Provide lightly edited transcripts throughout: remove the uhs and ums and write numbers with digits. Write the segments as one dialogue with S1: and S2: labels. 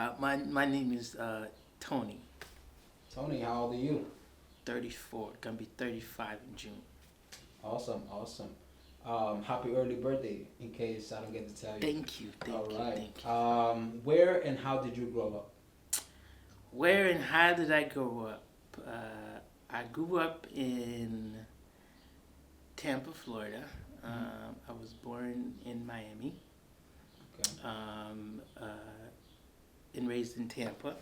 S1: My name is Tony.
S2: Tony, how old are you?
S1: 34. Gonna be 35 in June.
S2: Awesome, awesome. Happy early birthday, in case I don't get to tell you.
S1: Thank you.
S2: All
S1: Thank you.
S2: right.
S1: Thank you.
S2: Where and how did you grow up?
S1: Where and how did I grow up? I grew up in Tampa, Florida. I was born in Miami.
S2: Okay.
S1: And raised in Tampa.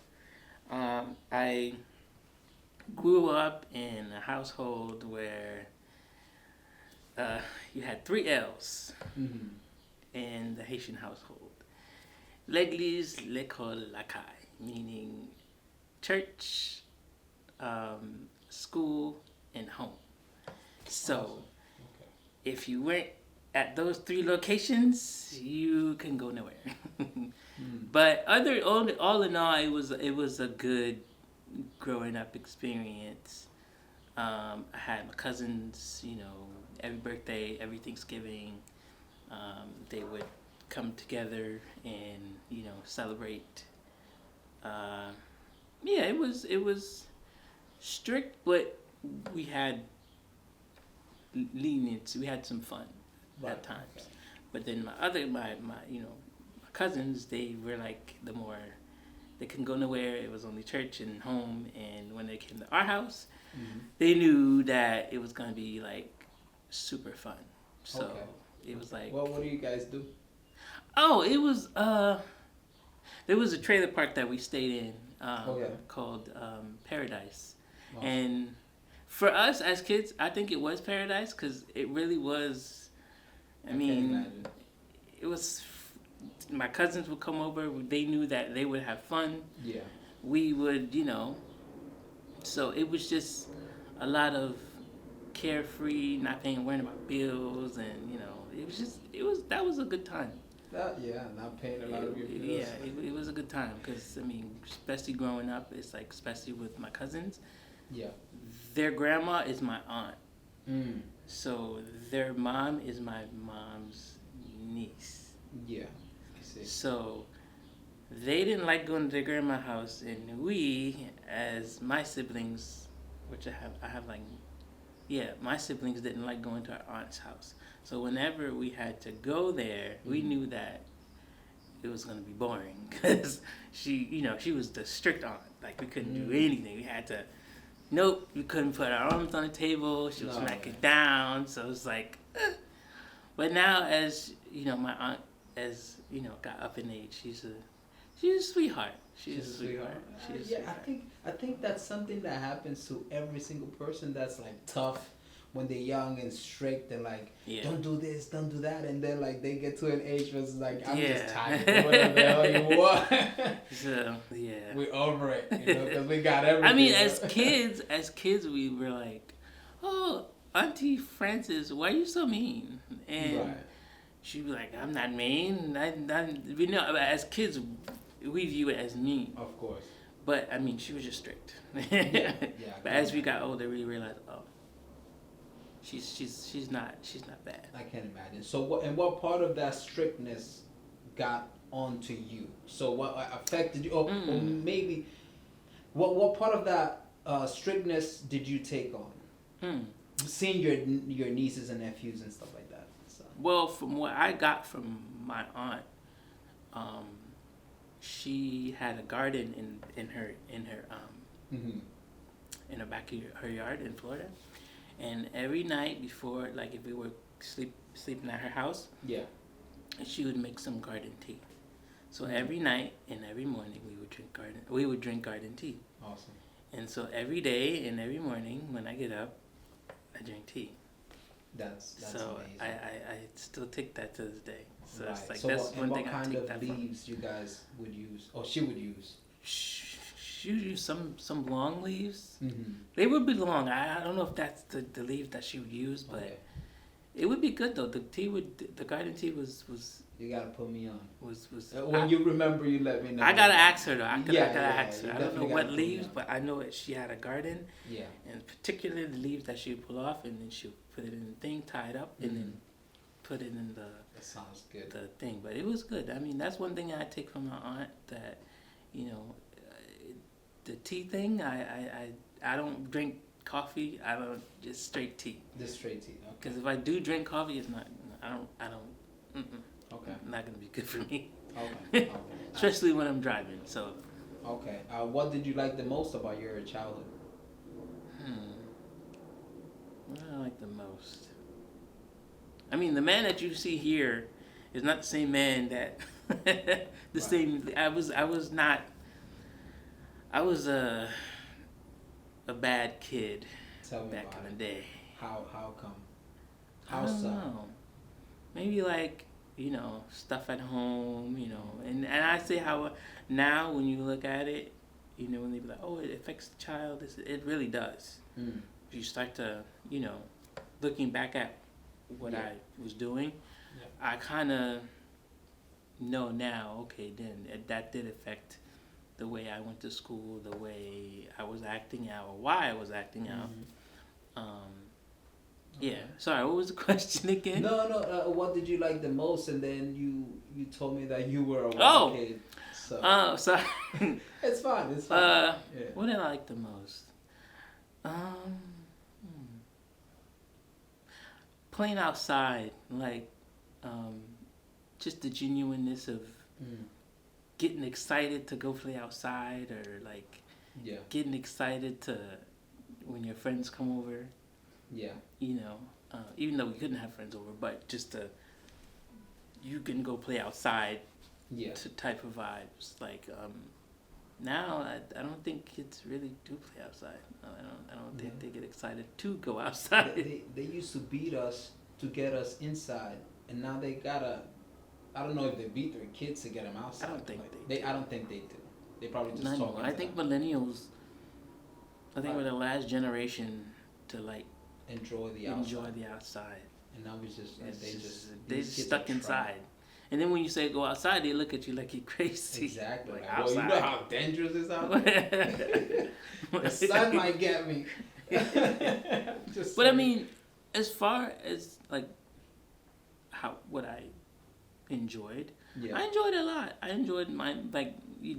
S1: I grew up in a household where you had three L's
S2: Mm-hmm.
S1: in the Haitian household. L'église, l'école, la caille, meaning church, school, and home. So
S2: Awesome. Okay.
S1: if you went at those three locations, you can go nowhere. But all in all, it was a good growing up experience. I had my cousins, every birthday, every Thanksgiving, they would come together and celebrate. Yeah, it was strict, but we had lenience. We had some fun at times.
S2: Okay.
S1: But then my cousins, they were like they couldn't go nowhere. It was only church and home. And when they came to our house,
S2: Mm-hmm.
S1: they knew that it was gonna be like super fun. So
S2: Okay.
S1: it was like,
S2: Well, what do you guys do?
S1: oh, it was there was a trailer park that we stayed in
S2: Okay.
S1: called Paradise,
S2: Awesome.
S1: and for us as kids, I think it was paradise because it really was. I
S2: can't
S1: mean,
S2: imagine.
S1: it was. My cousins would come over. They knew that they would have fun.
S2: Yeah.
S1: We would, So it was just a lot of carefree, not worrying about bills, and that was a good time.
S2: Not paying a lot of your bills.
S1: Yeah, it was a good time because especially growing up, it's like especially with my cousins.
S2: Yeah.
S1: Their grandma is my aunt,
S2: Mm.
S1: so their mom is my mom's niece.
S2: Yeah. I see.
S1: So they didn't like going to their grandma's house, and we, as my siblings, which I have my siblings didn't like going to our aunt's house. So whenever we had to go there, we knew that it was going to be boring because she was the strict aunt. Like we couldn't do anything. We had to. Nope, we couldn't put our arms on the table. She would smack it down. So it's like, but now as my aunt got up in age, she's a sweetheart. She's a sweetheart. She's a sweetheart.
S2: I think that's something that happens to every single person that's like tough when they're young and strict and like don't do this, don't do that, and then like they get to an age where it's like I'm just tired of whatever the hell you want.
S1: So yeah,
S2: we're over it, because we got everything.
S1: I mean, as kids, we were like, oh, Auntie Frances, why are you so mean? And
S2: Right.
S1: she'd be like, I'm not mean. As kids, we view it as mean.
S2: Of course.
S1: But I mean, she was just strict.
S2: Yeah.
S1: But as we got older, we realized, oh, she's not bad.
S2: I can imagine. So what part of that strictness got onto you? So what affected you, or maybe what part of that strictness did you take on? Seeing your nieces and nephews and stuff like that. So.
S1: Well, from what I got from my aunt, she had a garden in her in the back of her yard in Florida, and every night before, like if we were sleeping at her house, she would make some garden tea. So every night and every morning we would drink garden tea.
S2: Awesome.
S1: And so every day and every morning when I get up, I drink tea.
S2: That's
S1: so
S2: amazing.
S1: I still take that to this day. So
S2: Right.
S1: it's like
S2: So
S1: that's one
S2: what
S1: thing I
S2: kind
S1: take
S2: of
S1: that
S2: leaves you guys would use, or she would use?
S1: She would use some long leaves.
S2: Mm-hmm.
S1: They would be long. I don't know if that's the leaf that she would use, but it would be good though. The garden tea was.
S2: You gotta put me on.
S1: Was
S2: when you remember, you let me know.
S1: I gotta ask her though. I gotta ask her.
S2: you
S1: I don't know
S2: definitely
S1: what
S2: gotta put me
S1: leaves,
S2: on.
S1: but I know that she had a garden,
S2: Yeah.
S1: and particularly the leaves that she would pull off, and then she would put it in the thing, tie it up, and then put it in
S2: That sounds good.
S1: the thing. But it was good. I mean, that's one thing I take from my aunt, that you know, the tea thing. I don't drink coffee. I don't just straight tea.
S2: Just straight tea. Okay.
S1: Because if I do drink coffee, it's not. I don't.
S2: Okay.
S1: Not gonna be good for me.
S2: Okay.
S1: Especially when I'm driving. So.
S2: Okay. What did you like the most about your childhood?
S1: What do I like the most? I mean, the man that you see here is not the same man that the same. I was not. I was a bad kid.
S2: Tell me
S1: back
S2: about
S1: in the day.
S2: How come?
S1: I
S2: How
S1: don't
S2: so?
S1: know. Maybe like stuff at home. And I say how now when you look at it, when they be like, oh, it affects the child. It really does.
S2: Mm.
S1: You start to looking back at what I was doing, I kind of know now, okay, then that did affect the way I went to school, the way I was acting out, or why I was acting out. Yeah. Sorry, what was the question again?
S2: No. What did you like the most? And then you told me that you were a wild kid. So.
S1: Sorry.
S2: It's fine. It's fine.
S1: What did I like the most? Playing outside, like just the genuineness of getting excited to go play outside, or like getting excited to when your friends come over.
S2: Yeah.
S1: Even though we couldn't have friends over, but just you can go play outside.
S2: Yeah.
S1: Type of vibes. Like now, I don't think kids really do play outside. I don't think they get excited to go outside.
S2: They used to beat us to get us inside, and now they gotta. I don't know if they beat their kids to get them outside.
S1: I don't think
S2: I don't think they do. They probably just
S1: Not
S2: talk.
S1: anymore. I think millennials. We're the last generation to like
S2: enjoy the
S1: outside.
S2: And now
S1: they just stuck inside. And then when you say go outside, they look at you like you're crazy.
S2: Exactly.
S1: Like,
S2: well, you know how dangerous this out there. The sun might get me.
S1: But I mean, as far as like what I enjoyed, I enjoyed it a lot. I enjoyed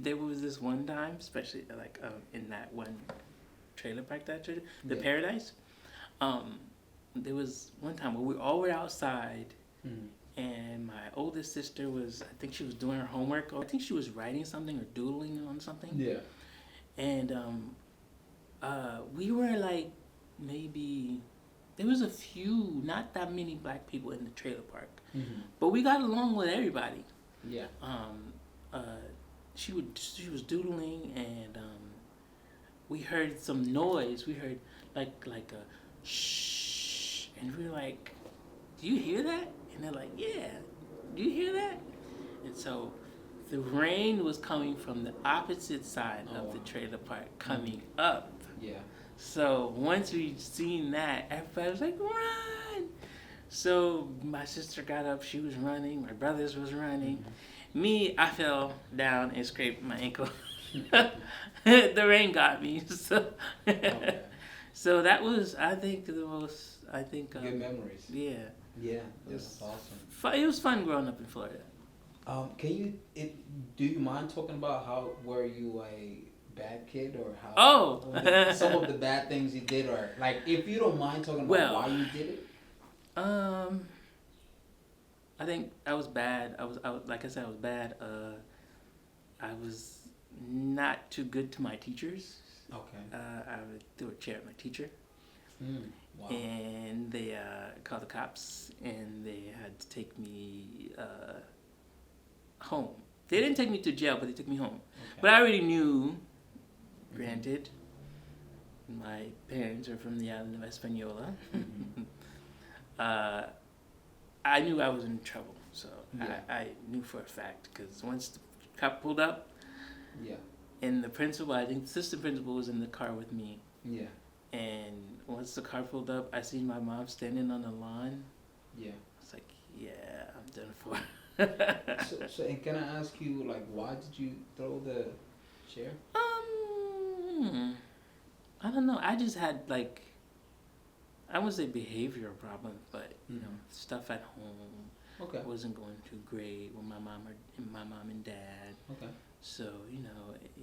S1: there was this one time, especially like in that one trailer park the Paradise. There was one time where we all were outside. And my oldest sister I think she was doing her homework, or I think she was writing something or doodling on something.
S2: Yeah.
S1: And we were like, maybe, there was a few, not that many black people in the trailer park. But we got along with everybody.
S2: Yeah.
S1: She was doodling, and we heard some noise. We heard like a shh, and we were like, do you hear that? And they're like, yeah, do you hear that? And so the rain was coming from the opposite side of the trailer park, coming up.
S2: Yeah.
S1: So once we seen that, everybody was like, run! So my sister got up, she was running, my brothers was running. Me, I fell down and scraped my ankle. The rain got me. So that was, I think, the most,
S2: good memories.
S1: Yeah.
S2: Yeah, that's awesome.
S1: It was fun growing up in Florida.
S2: Do you mind talking about were you a bad kid, or how? Some of the bad things you did, or like if you don't mind talking about why you did it.
S1: I think I was bad. I was like I said, I was bad. I was not too good to my teachers.
S2: Okay.
S1: I would throw a chair at my teacher.
S2: Wow.
S1: And they called the cops, and they had to take me home. They didn't take me to jail, but they took me home. Okay. But I already knew, granted, my parents are from the island of Hispaniola. I knew I was in trouble, so I knew for a fact, because once the cop pulled up, and the principal, I think the assistant principal was in the car with me. Yeah. And once the car pulled up, I seen my mom standing on the lawn. Yeah. I was like, yeah, I'm done for.
S2: So, and can I ask you, like, why did you throw the chair?
S1: I don't know. I just had, like, I wouldn't say behavioral problems, but, stuff at home. Okay. Wasn't going too great with my mom and dad. Okay. So,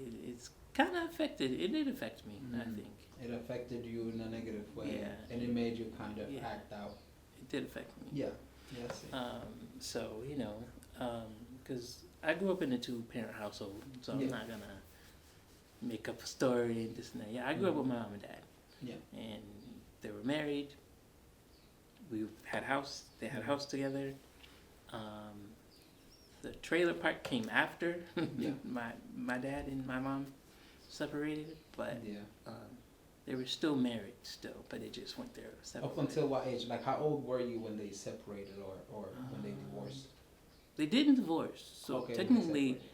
S1: it's kind of affected. It did affect me, I
S2: Mm.
S1: think.
S2: It affected you in a negative way,
S1: Yeah.
S2: and it made you kind of
S1: Yeah.
S2: act out.
S1: It did affect me.
S2: Yeah. Yes.
S1: So because I grew up in a two-parent household, so
S2: Yeah.
S1: I'm not gonna make up a story and this and that. Yeah, I grew up with my mom and dad,
S2: Yeah.
S1: and they were married. We had house. They had a house together. Um, the trailer park came after
S2: Yeah.
S1: my dad and my mom separated, but
S2: Yeah.
S1: they were still married still, but it just went their separate
S2: Up
S1: ways.
S2: until what age? Like, how old were you when they separated, or when they divorced?
S1: They didn't divorce, so
S2: Okay, when they
S1: technically
S2: separated.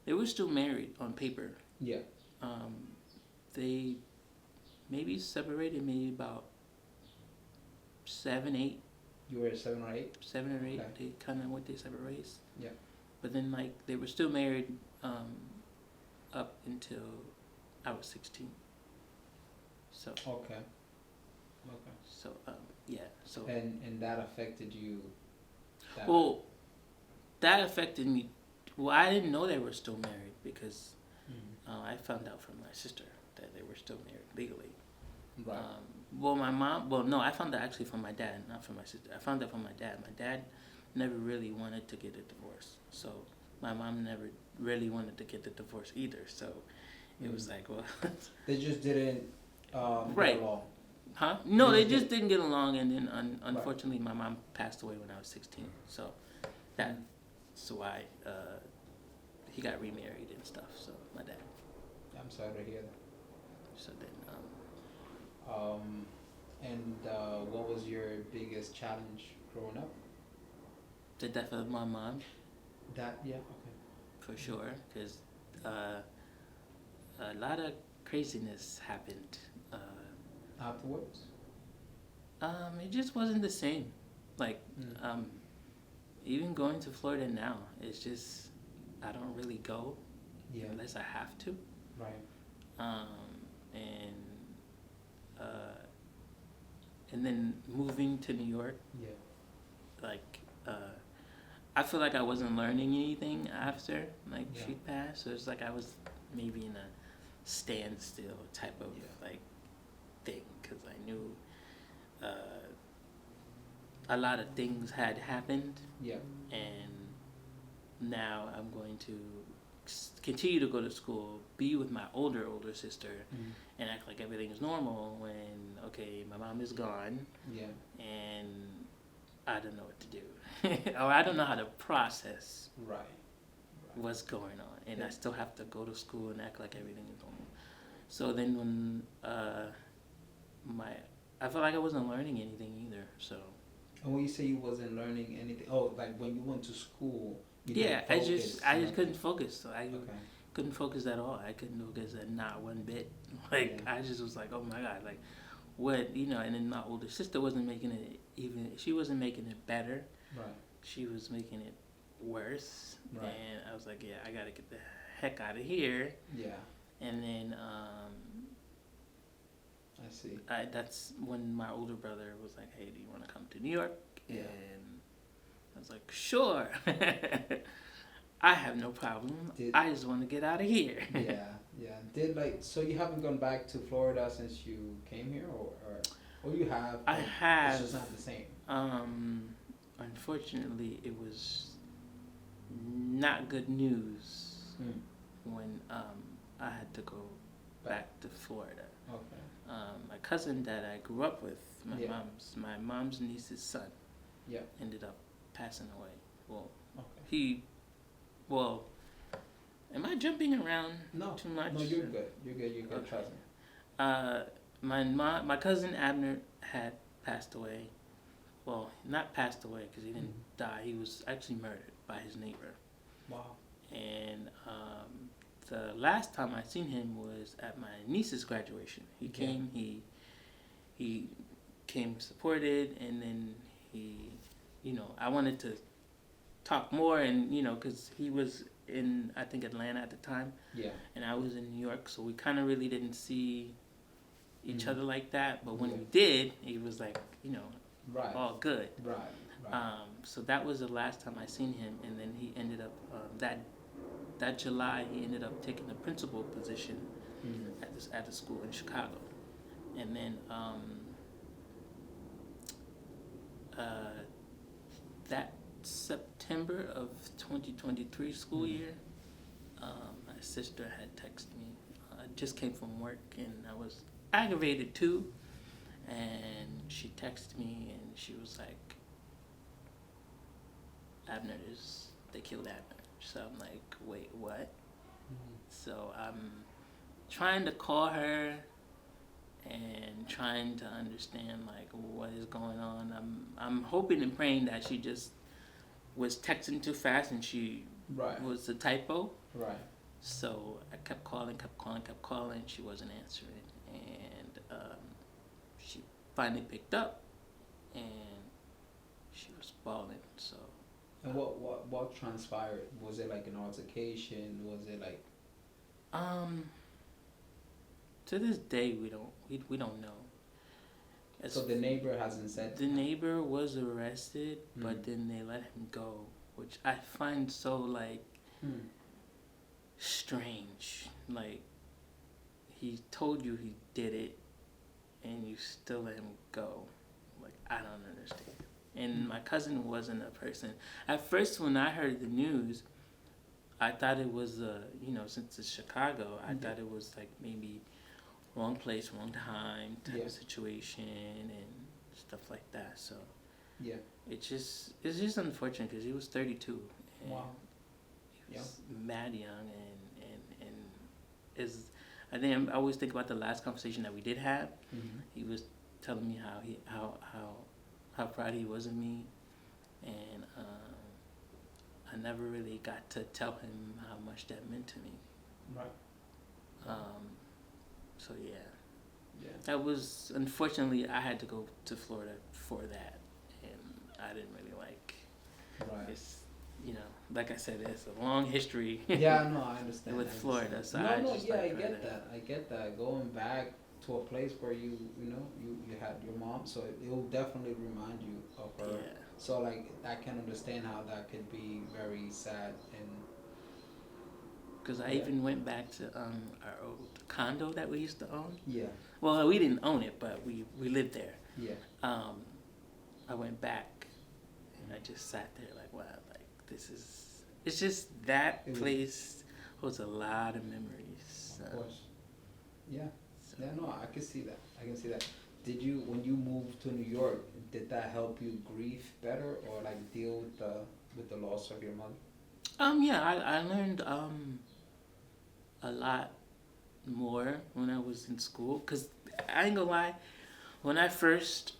S1: they were still married on paper.
S2: Yeah.
S1: They maybe separated maybe about 7, 8,
S2: You were 7 or 8.
S1: 7 or 8.
S2: Okay.
S1: They kind of went their separate ways.
S2: Yeah.
S1: But then like they were still married up until I was 16. So
S2: Okay. Okay.
S1: so yeah. So
S2: And that affected you. That,
S1: well, that affected me. Well, I didn't know they were still married because
S2: Mhm.
S1: I found out from my sister that they were still married legally.
S2: Right.
S1: Well, my mom. Well, no, I found that actually from my dad, not from my sister. I found that from my dad. My dad never really wanted to get a divorce, so my mom never really wanted to get the divorce either. So it was like, well,
S2: They just didn't
S1: Right.
S2: get along.
S1: huh? No,
S2: They
S1: they
S2: just
S1: just didn't get along, and then unfortunately, my mom passed away when I was 16. So that's why he got remarried and stuff. So my dad.
S2: I'm sorry to hear that.
S1: So then.
S2: And what was your biggest challenge growing up?
S1: The death of my mom,
S2: That, yeah, okay.
S1: for sure, because a lot of craziness happened.
S2: Afterwards?
S1: It just wasn't the same. Like,
S2: Mm.
S1: even going to Florida now, it's just I don't really go
S2: Yeah.
S1: unless I have to.
S2: Right.
S1: And and then moving to New York,
S2: Yeah.
S1: like I feel like I wasn't learning anything after like
S2: Yeah.
S1: she passed. So it's like I was maybe in a standstill type of
S2: Yeah.
S1: like thing because I knew a lot of things had happened,
S2: Yeah.
S1: and now I'm going to continue to go to school, be with my older sister,
S2: Mm.
S1: and act like everything is normal when okay, my mom is gone
S2: Yeah.
S1: and I don't know what to do, or I don't know how to process
S2: Right.
S1: what's going on, and I
S2: Yeah.
S1: still have to go to school and act like everything is normal. So then when I felt like I wasn't learning anything either. So
S2: And when you say you wasn't learning anything, like when you went to school, you
S1: yeah,
S2: didn't
S1: I
S2: focus,
S1: just
S2: nothing.
S1: couldn't focus. So I
S2: Okay.
S1: couldn't focus at all. I couldn't focus at not one bit. Like
S2: Yeah.
S1: I just was like, oh my god, like what and then my older sister wasn't making it even. She wasn't making it better.
S2: Right.
S1: She was making it worse.
S2: Right.
S1: And I was like, yeah, I gotta get the heck out of here.
S2: Yeah.
S1: And then
S2: I see.
S1: that's when my older brother was like, hey, do you want to come to New York?
S2: Yeah.
S1: And I was like, sure. I have no problem. I just want to get out of here.
S2: Yeah. Yeah. So you haven't gone back to Florida since you came here, or you have?
S1: I
S2: but
S1: have.
S2: It's just not the same.
S1: Unfortunately, it was not good news
S2: Mm.
S1: when I had to go back to Florida.
S2: Okay.
S1: My cousin that I grew up with,
S2: Yeah.
S1: my mom's niece's son,
S2: Yeah.
S1: ended up passing away. Well,
S2: Okay.
S1: am I jumping around
S2: No.
S1: too much?
S2: No, you're good. You're good. You're good.
S1: Okay.
S2: Trust me.
S1: My cousin Abner had passed away. Well, not passed away because he didn't die. He was actually murdered by his neighbor.
S2: Wow.
S1: And the last time I seen him was at my niece's graduation. He
S2: Yeah.
S1: came. He came supported, and then he, I wanted to talk more, and because he was in I think Atlanta at the time,
S2: Yeah.
S1: and I was in New York, so we kind of really didn't see each
S2: Mhm.
S1: other like that. But when
S2: Yeah.
S1: we did, it was like
S2: Right.
S1: all good.
S2: Right. Right.
S1: So that was the last time I seen him, and then he ended up that July he ended up taking the principal position
S2: Mm-hmm.
S1: at the school in Chicago, and then that September of 2023 school year, my sister had texted me. I just came from work and I was aggravated too, and she texted me and she was like, they killed Abner. So I'm like, wait, what?
S2: Mm-hmm.
S1: So I'm trying to call her and trying to understand like what is going on. I'm hoping and praying that she just was texting too fast and she
S2: Right.
S1: was a typo.
S2: Right.
S1: So I kept calling. She wasn't answering, and she finally picked up, and she was bawling. So.
S2: And what transpired? Was it like an altercation? Was it like?
S1: To this day, we don't know.
S2: So the neighbor hasn't said.
S1: The neighbor was arrested,
S2: Mm.
S1: but then they let him go, which I find so like strange. Like he told you he did it, and you still let him go. Like I don't understand. And my cousin wasn't a person. At first, when I heard the news, I thought it was since it's Chicago, I thought it was like maybe wrong place, wrong time type of situation and stuff like that. So
S2: Yeah.
S1: it's just unfortunate because he was 32. And
S2: Wow.
S1: He was mad young and is. I think I always think about the last conversation that we did have.
S2: Mm-hmm.
S1: He was telling me how proud he was of me, and I never really got to tell him how much that meant to me.
S2: Right.
S1: So yeah.
S2: Yeah.
S1: That was, unfortunately, I had to go to Florida for that, and I didn't really like.
S2: Right.
S1: It's, like I said, it's a long history.
S2: Yeah, no, I understand.
S1: With Florida, so
S2: no,
S1: I
S2: no,
S1: just
S2: yeah,
S1: like
S2: I
S1: rather-
S2: get that. I get that. Going back to a place where you had your mom, so it will definitely remind you of her.
S1: Yeah.
S2: So like, I can understand how that could be very sad and.
S1: Because I even went back to our old condo that we used to own.
S2: Yeah.
S1: Well, we didn't own it, but we lived there.
S2: Yeah.
S1: I went back, and I just sat there like, wow, like it's just that place holds a lot of memories.
S2: Of course. Yeah.
S1: So.
S2: Yeah. No, I can see that. Did you, when you moved to New York, did that help you grieve better or like deal with the loss of your mother?
S1: Yeah, I learned a lot more when I was in school. Cause I ain't gonna lie, when I first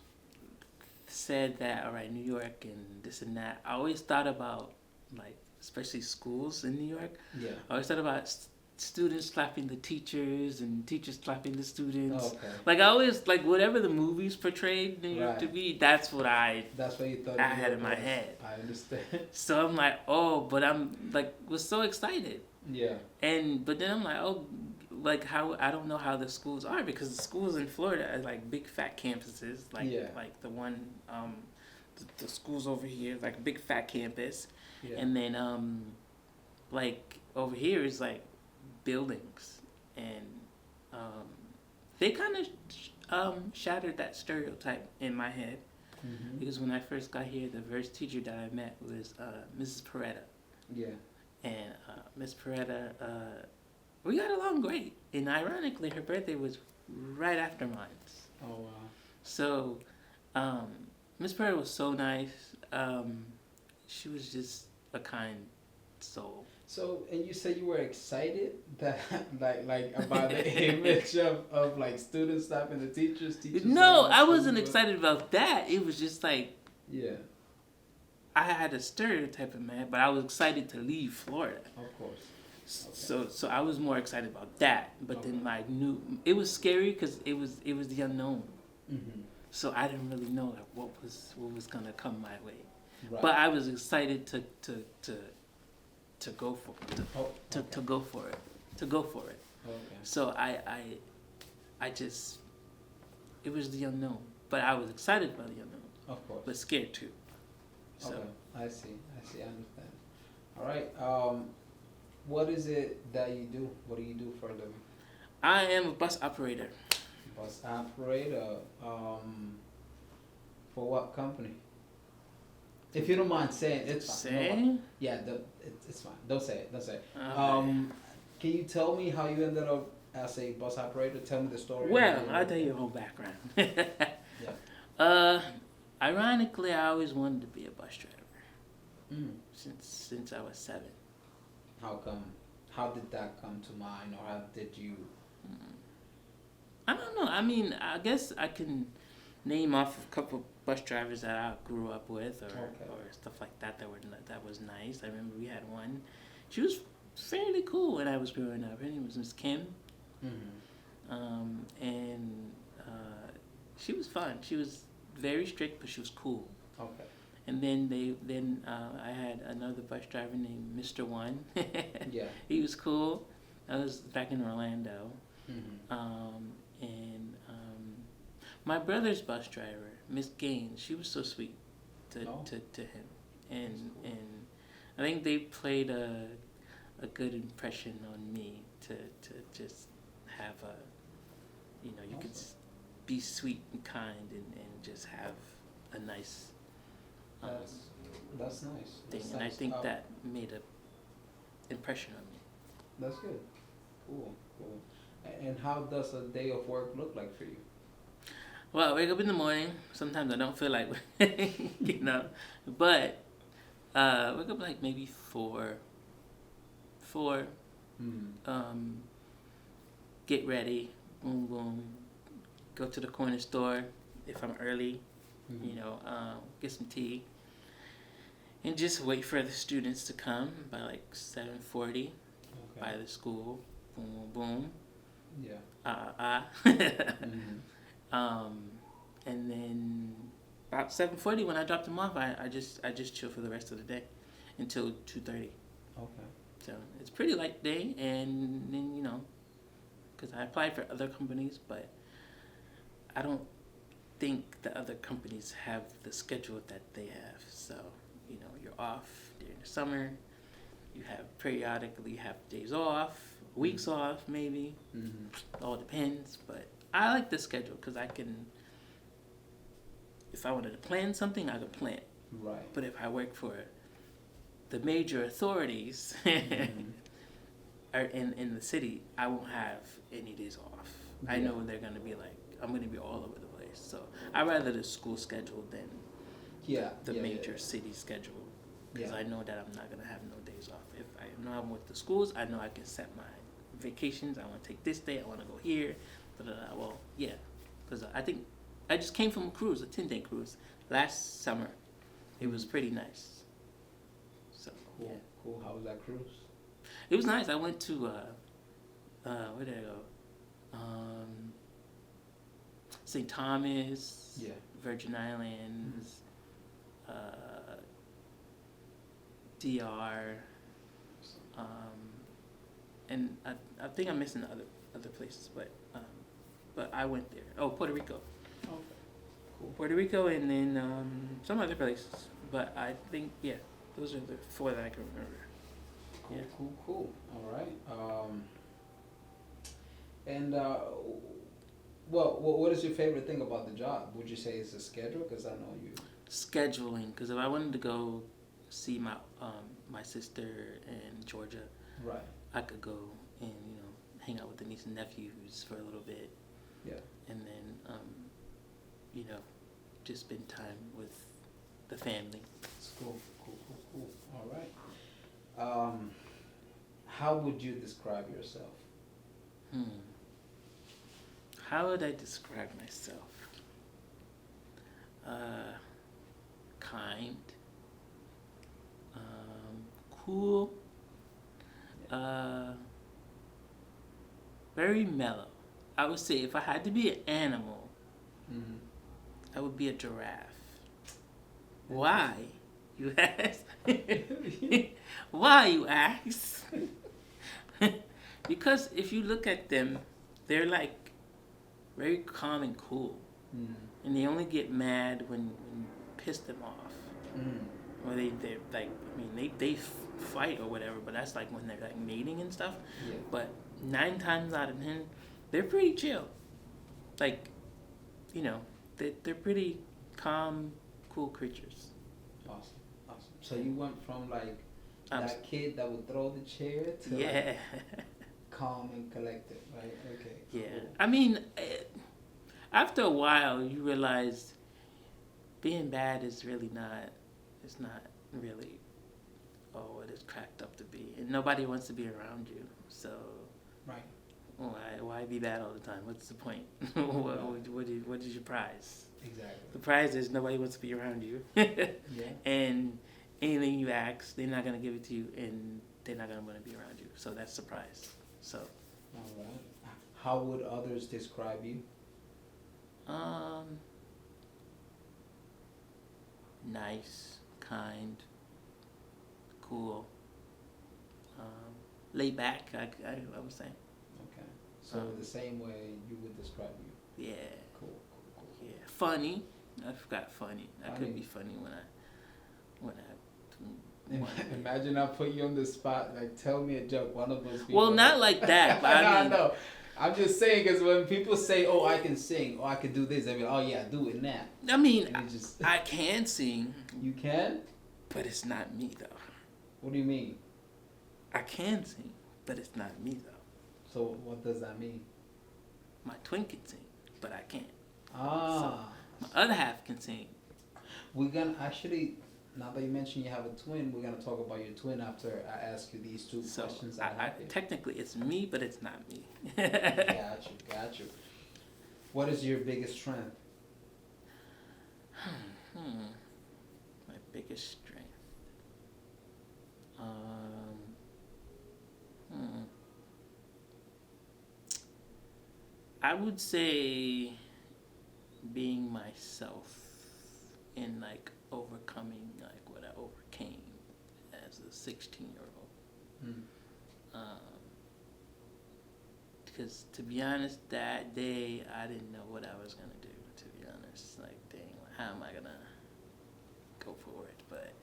S1: said that, all right, New York and this and that, I always thought about like, especially schools in New York.
S2: Yeah.
S1: I always thought about students slapping the teachers and teachers slapping the students.
S2: Okay.
S1: Like I always like whatever the movies portrayed New York to be. That's what
S2: That's what you thought.
S1: I had in my head.
S2: I understand.
S1: So I'm like, oh, but I'm like was so excited.
S2: Yeah.
S1: But then I'm like, oh, like how I don't know how the schools are because the schools in Florida are like big fat campuses, like the one the schools over here like big fat campus, and then like over here is like buildings, and they kind of shattered that stereotype in my head.
S2: Mm-hmm.
S1: Because when I first got here, the first teacher that I met was Mrs. Peretta.
S2: Yeah.
S1: And Miss Peretta, we got along great. And ironically, her birthday was right after mine.
S2: Oh, wow.
S1: So Miss Peretta was so nice. She was just a kind soul.
S2: So, and you said you were excited that, like about the image of like students slapping the teachers.
S1: No, I wasn't excited about that. It was just like,
S2: yeah,
S1: I had a stereotype in my head, but I was excited to leave Florida.
S2: of course. Okay.
S1: So I was more excited about that. But then it was scary because it was the unknown.
S2: Mm-hmm.
S1: So I didn't really know like what was gonna come my way.
S2: Right.
S1: But I was excited to go for to go for it.
S2: Okay.
S1: So I just it was the unknown, but I was excited by the unknown,
S2: Of course.
S1: but scared too. So
S2: Okay. I see. I understand. All right. what is it that you do? What do you do for a living?
S1: I am a bus operator.
S2: Bus operator. For what company? If you don't mind saying, it's fine. You know what?
S1: Say?
S2: Yeah, it's fine. Don't say it. Don't say it.
S1: Okay.
S2: Can you tell me how you ended up as a bus operator? Tell me the story.
S1: Well, I'll tell you the whole background.
S2: Yeah.
S1: Ironically, I always wanted to be a bus driver since I was 7.
S2: How come? How did that come to mind, or how did you?
S1: I don't know. I mean, I guess I can name off a couple bus drivers that I grew up with, or stuff like that that was nice. I remember we had one. She was fairly cool when I was growing up. Her name was Miss Kim, and she was fun. She was very strict, but she was cool.
S2: Okay.
S1: And then I had another bus driver named Mr. One.
S2: Yeah.
S1: He was cool. I was back in Orlando.
S2: Mm-hmm.
S1: My brother's bus driver, Miss Gaines, she was so sweet to him, and I think they played a good impression on me to just have you could be sweet and kind and just have a nice
S2: That's nice.
S1: thing,
S2: That's
S1: and I
S2: nice.
S1: think that made a impression on me.
S2: That's good. Cool. And how does a day of work look like for you?
S1: Well, I wake up in the morning. Sometimes I don't feel like getting up, but wake up like maybe 4. Get ready. Boom, boom. Go to the corner store if I'm early. Get some tea, and just wait for the students to come by like 7:40. By the school. Boom, boom, boom.
S2: Yeah.
S1: And then about 7:40 when I drop them off, I just chill for the rest of the day until 2:30.
S2: Okay.
S1: So it's pretty light day, and then because I applied for other companies, but I don't think the other companies have the schedule that they have. So you're off during the summer. You have periodically have days off, weeks off maybe. All depends, but I like the schedule because I can. If I wanted to plan something, I could plan.
S2: Right.
S1: But if I work for the major authorities or in the city, I won't have any days off. I know they're gonna be like, I'm gonna be all over the place. So I'd rather the school schedule than the major city schedule. Because I know that I'm not gonna have no days off. If I know I'm with the schools, I know I can set my vacations. I want to take this day. I want to go here. Well, yeah, because I think I just came from a cruise, a 10-day cruise last summer. It was pretty nice. So
S2: cool. Cool. How was that cruise?
S1: It was nice. I went to where did I go? St. Thomas.
S2: Yeah.
S1: Virgin Islands. DR, and I think I'm missing other places, but I went there. Oh, Puerto Rico.
S2: Okay. Cool.
S1: Puerto Rico, and then some other places. But I think those are the 4 that I can remember.
S2: Cool.
S1: Yeah.
S2: Cool. All right. And what is your favorite thing about the job? Would you say it's the schedule? Because I know you.
S1: Scheduling, because if I wanted to go see my sister in Georgia,
S2: right,
S1: I could go and hang out with the niece and nephews for a little bit, and then just spend time with the family.
S2: Cool. All right. How would you describe yourself?
S1: How would I describe myself? Kind. Cool. Very mellow. I would say if I had to be an animal, I would be a giraffe. Why? You ask? Why, you ask? Because if you look at them, they're like very calm and cool. And they only get mad when you piss them off. or they like, I mean, they fight or whatever, but that's like when they're like mating and stuff.
S2: Yeah.
S1: But 9 times out of 10, they're pretty chill. Like, you know, they're pretty calm, cool creatures.
S2: Awesome. Awesome. So you went from like
S1: Um,
S2: that kid that would throw the chair to
S1: yeah.
S2: like calm and collected, right? Okay.
S1: Yeah.
S2: Cool.
S1: I mean, after a while, you realize being bad is really not. It's not really. Oh, it is cracked up to be, and nobody wants to be around you. So.
S2: Right.
S1: Why be bad all the time? What's the point? What is your prize?
S2: Exactly.
S1: The prize is nobody wants to be around you.
S2: Yeah.
S1: And anything you ask, they're not gonna give it to you, and they're not gonna want to be around you. So that's the prize. So.
S2: All right. How would others describe you?
S1: Nice, kind, cool, laid back. I would say.
S2: Okay. So the same way you would describe you.
S1: Yeah.
S2: Cool.
S1: Yeah. Funny. I forgot funny. I could
S2: Funny.
S1: be funny when I.
S2: Imagine I put you on the spot. Like, tell me a joke. One of those people.
S1: Well, not like that. But I mean,
S2: no. I'm just saying because when people say, "Oh, I can sing," or "I can do this," I mean, "Oh yeah, do it now."
S1: I mean,
S2: And you just
S1: I can sing,
S2: you can.
S1: but it's not me though.
S2: What do you mean?
S1: I can sing, but it's not me though.
S2: So what does that mean?
S1: My twin can sing, but I can't.
S2: Ah.
S1: My other half can sing.
S2: We're gonna actually. Now that you mentioned you have a twin, we're gonna talk about your twin after I ask you these two
S1: So
S2: questions.
S1: technically it's me, but it's not me.
S2: Got you. What is your biggest strength?
S1: My biggest strength. I would say being myself and like overcoming like what I overcame as a 16-year-old. Because to be honest, that day I didn't know what I was gonna do. To be honest, like, dang, how am I gonna go forward? But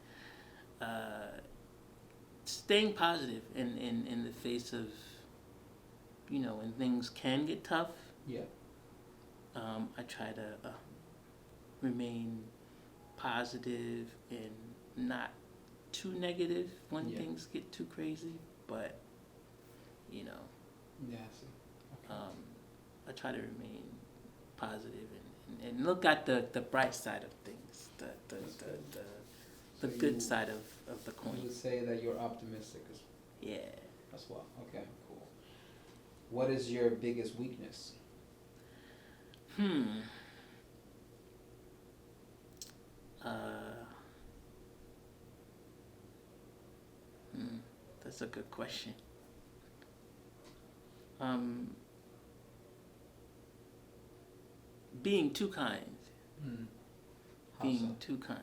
S1: staying positive in the face of, when things can get tough.
S2: Yeah.
S1: I try to remain positive and not too negative when things get too crazy, but
S2: Yeah. I see. Okay.
S1: I try to remain positive and look at the bright side of things, the
S2: So
S1: good
S2: you-
S1: side of the
S2: You
S1: coin.
S2: would say that you're optimistic
S1: Yeah.
S2: as well. Okay, cool. What is your biggest weakness?
S1: That's a good question. Being too kind.
S2: How
S1: Being
S2: so?
S1: too kind.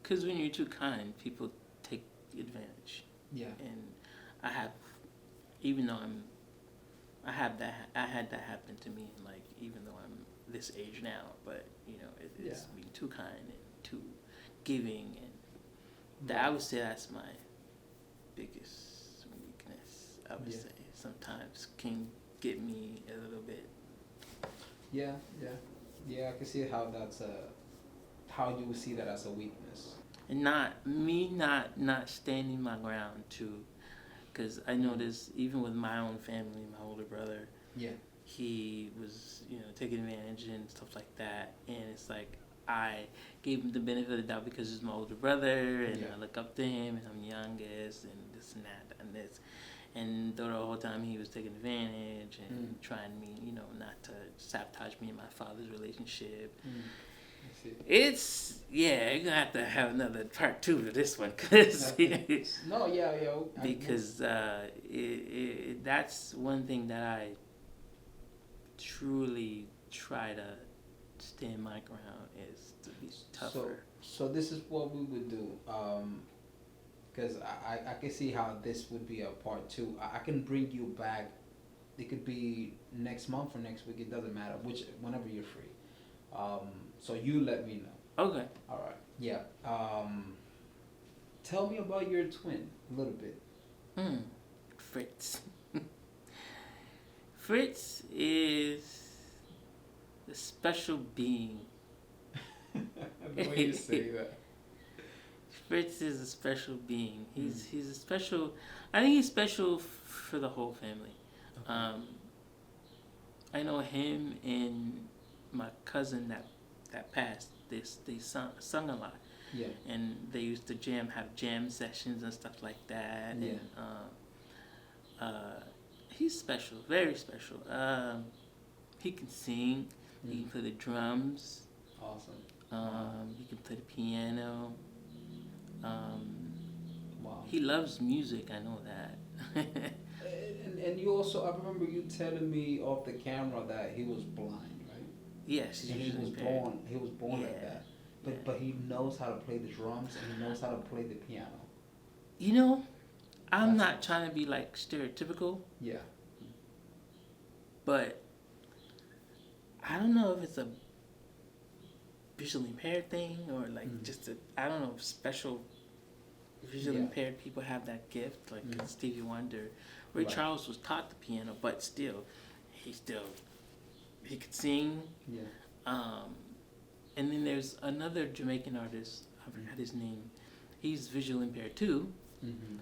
S1: Because when you're too kind, people take advantage.
S2: Yeah.
S1: And I have, even though I had that happen to me, like, even though I'm this age now, but, it's being too kind and too giving, and that I would say that's my biggest weakness. I would say sometimes can get me a little bit.
S2: Yeah. I can see how that's how you would see that as a weakness.
S1: And not standing my ground too, because I noticed even with my own family, my older brother, he was taking advantage and stuff like that, and it's like I gave him the benefit of the doubt because he's my older brother, and I look up to him, and I'm youngest, and this and that and this, and though the whole time he was taking advantage and trying me, not to sabotage me and my father's relationship. It's you're gonna have to have another part 2 to this one, cause because that's one thing that I truly try to stand my ground is to be tougher.
S2: So this is what we would do, because I can see how this would be a part 2. I can bring you back. It could be next month or next week. It doesn't matter. Whenever you're free. So you let me know.
S1: Okay.
S2: All right. Yeah. Tell me about your twin a little bit.
S1: Hmm. Fritz. Fritz is a special being.
S2: The way you say that.
S1: Fritz is a special being. He's a special. I think he's special for the whole family.
S2: Okay.
S1: I know him and my cousin that passed. They sung a lot,
S2: Yeah.
S1: and they used to have jam sessions and stuff like that.
S2: Yeah.
S1: And he's special, very special. He can sing. He can play the drums.
S2: Awesome.
S1: He can play the piano.
S2: Wow.
S1: He loves music. I know that.
S2: And you also, I remember you telling me off the camera that he was blind, right?
S1: Yes, he's
S2: And
S1: visually impaired.
S2: he was born like
S1: Yeah,
S2: that.
S1: yeah.
S2: But he knows how to play the drums and he knows how to play the piano.
S1: You know, I'm
S2: That's
S1: not
S2: awesome.
S1: trying to be like stereotypical,
S2: Yeah.
S1: but I don't know if it's a visually impaired thing or like just a, I don't know if special visually
S2: Yeah.
S1: impaired people have that gift like Stevie Wonder. Ray
S2: Right.
S1: Charles was taught the piano, but still he could sing.
S2: Yeah.
S1: And then there's another Jamaican artist, I forgot his name. He's visually impaired too.
S2: Mm-hmm.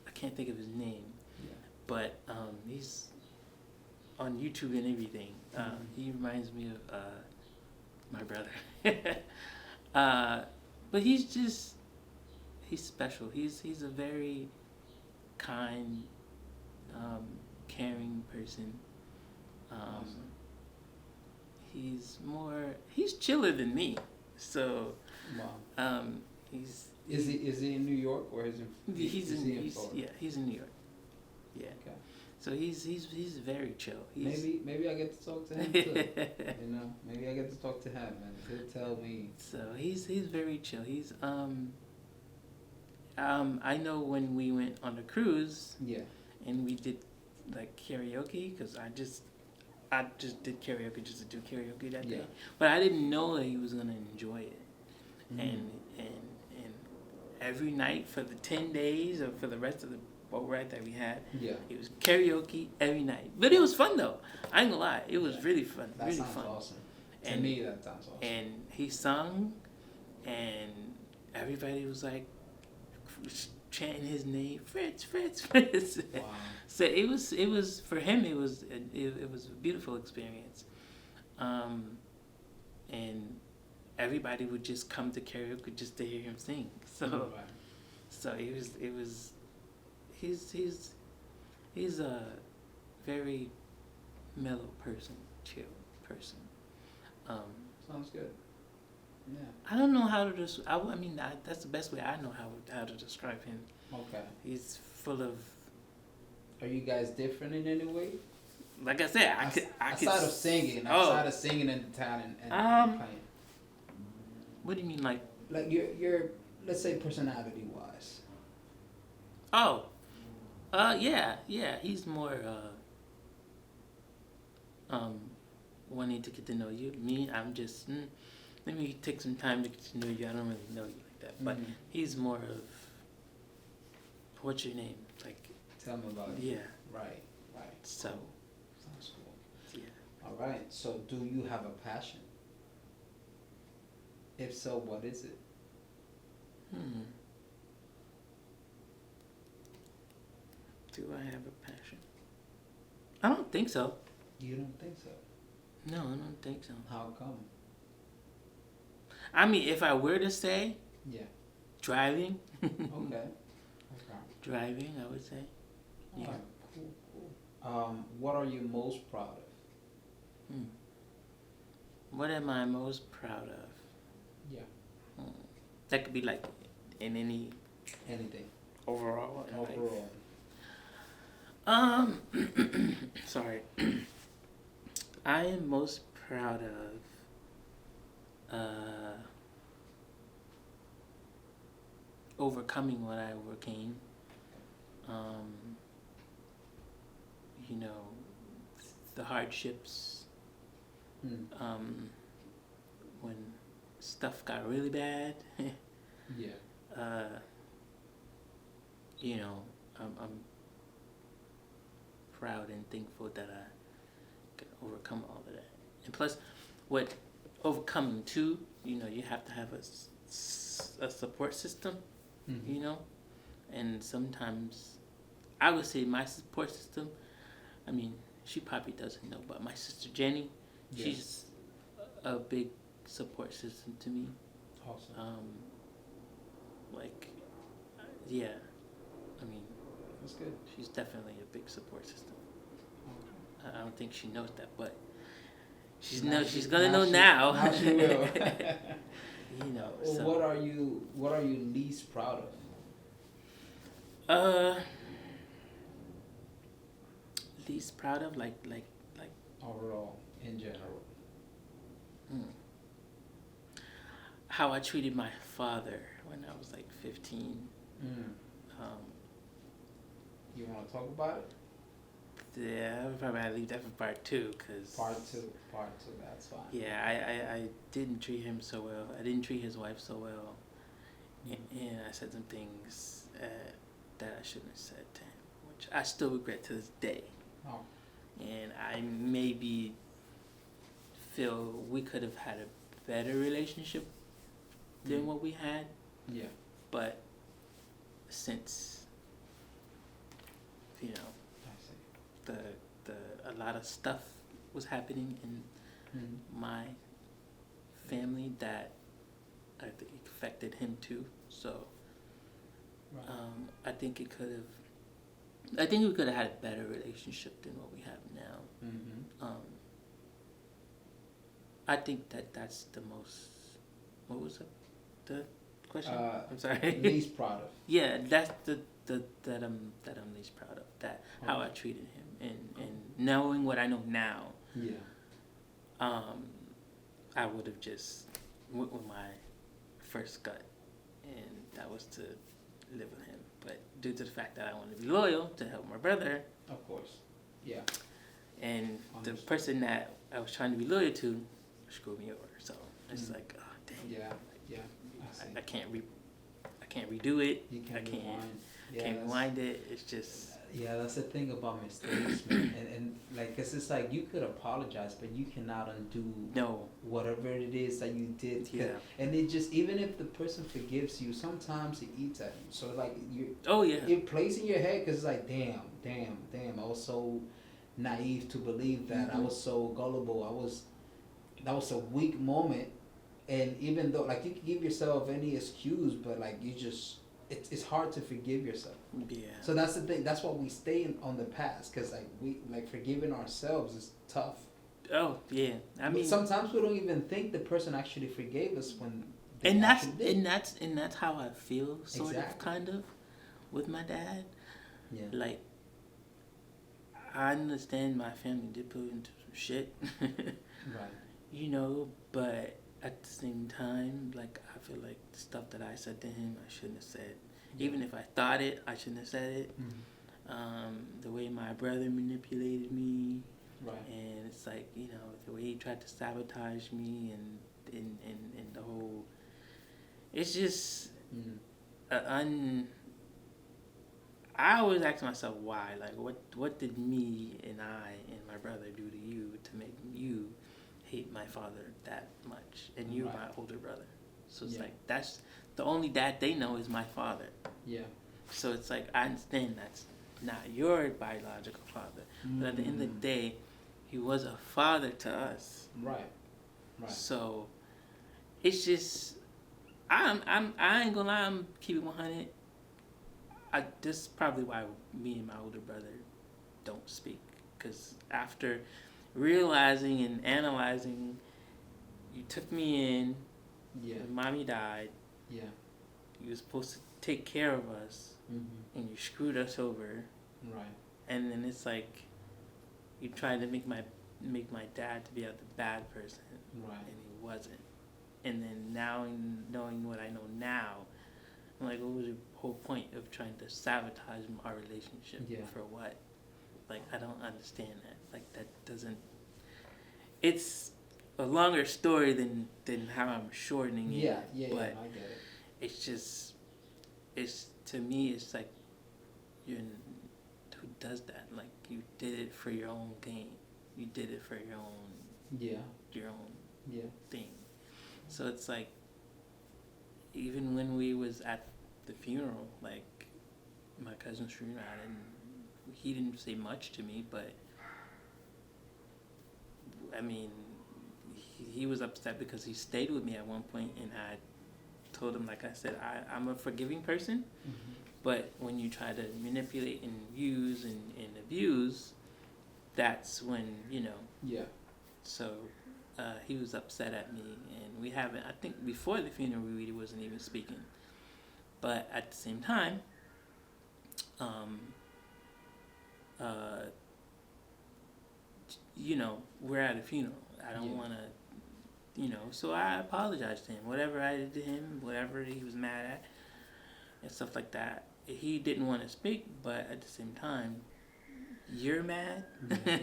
S1: I can't think of his name,
S2: Yeah.
S1: but he's on YouTube and everything. He reminds me of my brother. But he's special. He's a very kind, caring person.
S2: Awesome.
S1: He's chiller than me. So
S2: Wow.
S1: he's
S2: Is he in New York or is he?
S1: he's
S2: is
S1: in
S2: he in
S1: he's,
S2: Florida?
S1: yeah, he's in New York. Yeah.
S2: Okay.
S1: So he's very chill.
S2: Maybe I get to talk to him too. You know, maybe I get to talk to him and he'll tell me.
S1: So he's very chill. He's I know when we went on the cruise
S2: Yeah.
S1: and we did like karaoke because I just did karaoke just to do karaoke that
S2: Yeah.
S1: day, but I didn't know that he was gonna enjoy it. And every night for the 10 days or for the rest of the boat ride that we had,
S2: Yeah.
S1: it was karaoke every night. But it was fun though. I ain't gonna lie, it was really fun.
S2: That
S1: really
S2: sounds
S1: fun.
S2: awesome. To
S1: And-
S2: me, that sounds awesome.
S1: And he sung, and everybody was like chanting his name, Fritz, Fritz, Fritz.
S2: Wow.
S1: So it was for him. It was a beautiful experience, and everybody would just come to karaoke just to hear him sing. So
S2: Right.
S1: so it was he's a very mellow person, chill person.
S2: Sounds good. Yeah.
S1: I don't know how to that's the best way I know how to describe him.
S2: Okay.
S1: He's full of,
S2: Are you guys different in any way?
S1: like I said, I could
S2: Outside of singing, outside of singing and talent and playing.
S1: What do you mean, like?
S2: Like your let's say personality wise.
S1: Oh, yeah. He's more wanting to get to know you. Me, I'm just let me take some time to get to know you. I don't really know you like that, but he's more of, what's your name? Like,
S2: Tell me about it.
S1: yeah.
S2: Right.
S1: So,
S2: Sounds cool.
S1: yeah.
S2: All right. So, do you have a passion? If so, what is it?
S1: Do I have a passion? I don't think so.
S2: You don't think so?
S1: No, I don't think so.
S2: How come?
S1: I mean, if I were to say
S2: Yeah.
S1: driving,
S2: Okay.
S1: driving, I would say. Yeah.
S2: Alright, cool. What are you most proud of?
S1: What am I most proud of?
S2: Yeah.
S1: That could be like in any
S2: Anything.
S1: overall. in life.
S2: Overall.
S1: Sorry. I am most proud of overcoming what I overcame. You know, the hardships. When stuff got really bad,
S2: Yeah.
S1: Uh, you know, I'm proud and thankful that I could overcome all of that. And plus, what overcoming too, you have to have a support system,
S2: Mm-hmm.
S1: you know, and sometimes I would say my support system. I mean, she probably doesn't know, but my sister Jenny,
S2: Yeah.
S1: she's a big support system to me.
S2: Awesome.
S1: Like, yeah, I mean,
S2: That's good.
S1: she's definitely a big support system.
S2: Okay.
S1: I don't think she knows that, but she's
S2: Now
S1: gonna know
S2: she,
S1: now.
S2: now she will.
S1: So
S2: What are you least proud of?
S1: uh, least proud of like
S2: Overall, in general.
S1: hmm, how I treated my father when I was like 15.
S2: Mm.
S1: Um,
S2: You want to talk about it?
S1: yeah, I would probably leave that for part two, cause
S2: Part two. That's fine.
S1: yeah, I didn't treat him so well. I didn't treat his wife so well, and I said some things that I shouldn't have said to him, which I still regret to this day.
S2: Oh.
S1: And I maybe feel we could have had a better relationship than what we had,
S2: Yeah.
S1: but since
S2: I see.
S1: a lot of stuff was happening in
S2: Mm.
S1: my family that I think affected him too. So
S2: Right.
S1: I think it could have. I think we could have had a better relationship than what we have now.
S2: Mm-hmm.
S1: I think that's the most. What was the question? I'm sorry.
S2: Least proud of.
S1: Yeah, that's that I'm least proud of. That how I
S2: Okay.
S1: treated him, and knowing what I know now,
S2: Yeah.
S1: I would have just went with my first gut, and that was to live with him. But due to the fact that I wanted to be loyal to help my brother,
S2: Of course. Yeah.
S1: and the
S2: Understood.
S1: person that I was trying to be loyal to screwed me over. So it's like, oh dang,
S2: Yeah. Yeah. I see.
S1: I can't redo it.
S2: You
S1: I
S2: can't
S1: can't
S2: rewind. Yeah,
S1: can't
S2: that's-
S1: rewind it. It's just
S2: Yeah, that's the thing about mistakes, man. And like, 'cause it's like you could apologize, but you cannot undo
S1: no.
S2: whatever it is that you did.
S1: Yeah.
S2: And it just, even if the person forgives you, sometimes it eats at you. So like
S1: Oh yeah.
S2: it plays in your head, 'cause it's like, damn. I was so naive to believe that. I
S1: Mhm.
S2: was so gullible. That was a weak moment. And even though, like, you can give yourself any excuse, but like you just, it's hard to forgive yourself.
S1: Yeah.
S2: So that's the thing. That's why we stay on the past, because like forgiving ourselves is tough.
S1: Oh yeah. I
S2: But
S1: mean,
S2: sometimes we don't even think the person actually forgave us when. They
S1: and
S2: actually did.
S1: that's how I feel, sort of,
S2: Exactly.
S1: kind of, with my dad.
S2: Yeah.
S1: Like, I understand my family did put into some shit,
S2: Right.
S1: but at the same time, like, I feel like the stuff that I said to him, I shouldn't have said.
S2: Yeah.
S1: Even if I thought it, I shouldn't have said it.
S2: Mhm.
S1: The way my brother manipulated me,
S2: Right.
S1: and it's like, the way he tried to sabotage me, and the whole, it's just
S2: Mm.
S1: I always ask myself why. Like, what did me and my brother do to you to make you hate my father that much, and you
S2: Right.
S1: my older brother? So it's
S2: Yeah.
S1: like, that's the only dad they know is my father.
S2: Yeah.
S1: So it's like, I understand that's not your biological father, but at the end of the day, he was a father to us.
S2: Right. Right.
S1: So it's just, I ain't gonna lie, I'm keeping 100. This is probably why me and my older brother don't speak, because after realizing and analyzing, you took me in
S2: Yeah.
S1: when mommy died.
S2: Yeah.
S1: You were supposed to take care of us,
S2: Mm-hmm.
S1: and you screwed us over.
S2: Right.
S1: And then it's like you tried to make my dad to be the bad person,
S2: Right.
S1: and he wasn't. And then now, knowing what I know now, I'm like, what was the whole point of trying to sabotage our relationship?
S2: Yeah.
S1: For what? Like, I don't understand that. Like, that doesn't. It's a longer story than how I'm shortening it.
S2: Yeah. Yeah.
S1: But
S2: I get it.
S1: it's just, it's, to me, it's like, you're, who does that? Like, you did it for your own gain. You did it for your own,
S2: Yeah.
S1: your own
S2: Yeah.
S1: thing. So it's like, even when we was at the funeral, like, my cousin's funeral, he didn't say much to me, but, I mean, he was upset because he stayed with me at one point, and I told him, like I said, I'm a forgiving person, but when you try to manipulate and use and abuse, that's when,
S2: Yeah.
S1: so he was upset at me, and we haven't, I think before the funeral we really wasn't even speaking, but at the same time, we're at a funeral. I don't want to, so I apologized to him. Whatever I did to him, whatever he was mad at, and stuff like that. He didn't want to speak, but at the same time, you're mad.
S2: Yeah.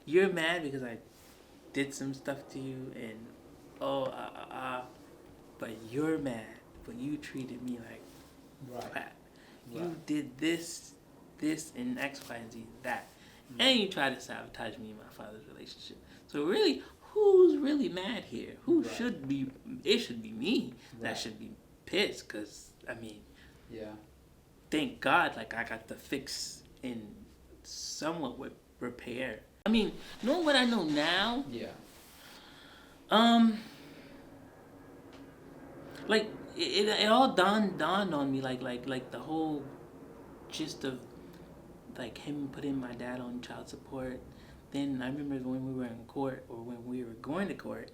S1: You're mad because I did some stuff to you, and but you're mad. But you treated me like crap. You did this, and X, Y, and Z, that. And you try to sabotage me and my father's relationship. So really, who's really mad here? Who should be? It should be me that should be pissed. Cause I mean, thank God, like I got the fix in somewhat with repair. I mean, knowing what I know now, like it all dawned on me, like the whole gist of, like, him putting my dad on child support. Then I remember when we were in court, or when we were going to court,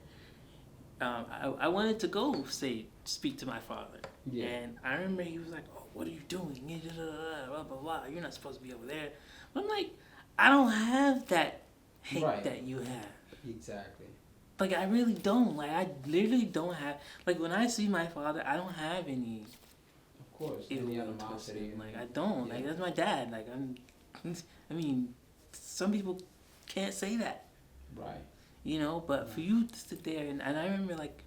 S1: I wanted to go speak to my father. Yeah. And I remember he was like, "Oh, what are you doing? Blah, blah, blah. You're not supposed to be over there." But I'm like, I don't have that hate that you have.
S2: Exactly.
S1: Like, I really don't. Like, I literally don't have, like, when I see my father, I don't have any.
S2: Of course, any animosity.
S1: Like, I don't. Like, that's my dad. Like, I mean, some people can't say that. Right. But for you to sit there, and I remember, like